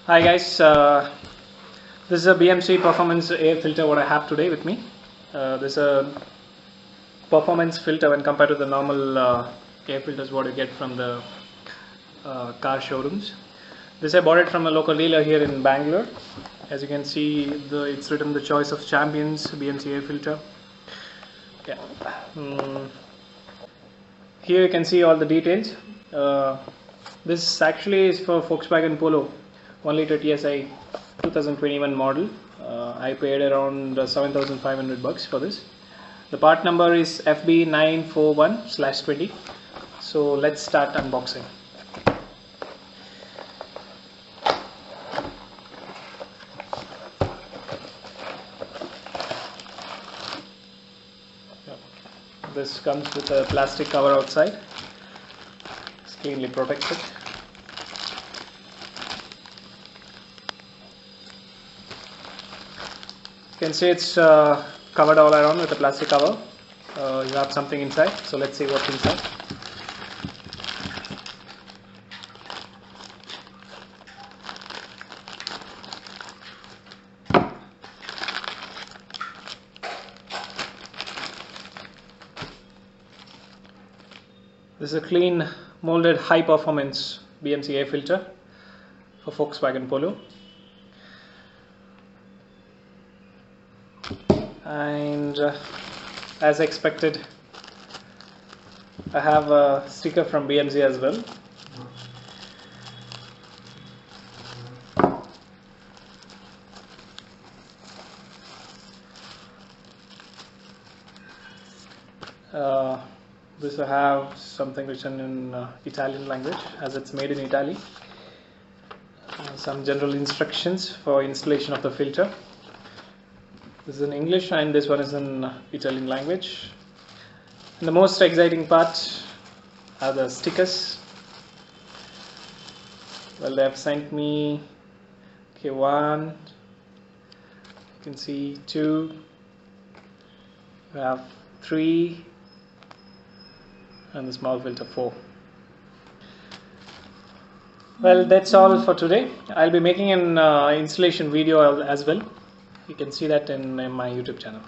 Hi guys, this is a BMC performance air filter what I have today with me. This is a performance filter when compared to the normal air filters what you get from the car showrooms. This I bought it from a local dealer here in Bangalore. As you can see, it's written the choice of champions BMC air filter. Yeah. Here you can see all the details. This actually is for Volkswagen Polo 1.0 TSI 2021 model. I paid around 7,500 bucks for this. The part number is FB941/20. So let's start unboxing. This comes with a plastic cover outside. It's cleanly protected. You can see it's covered all around with a plastic cover. You have something inside, so let's see what's inside. This is a clean molded high performance BMC air filter for Volkswagen Polo. And as expected, I have a sticker from BMC as well. This I have something written in Italian language, as it's made in Italy. Some general instructions for installation of the filter. This is in English and this one is in Italian language. And the most exciting part are the stickers. Well, they have sent me one, you can see 2, you have 3, and the small filter 4. Well, that's all for today. I'll be making an installation video as well. You can see that in my YouTube channel.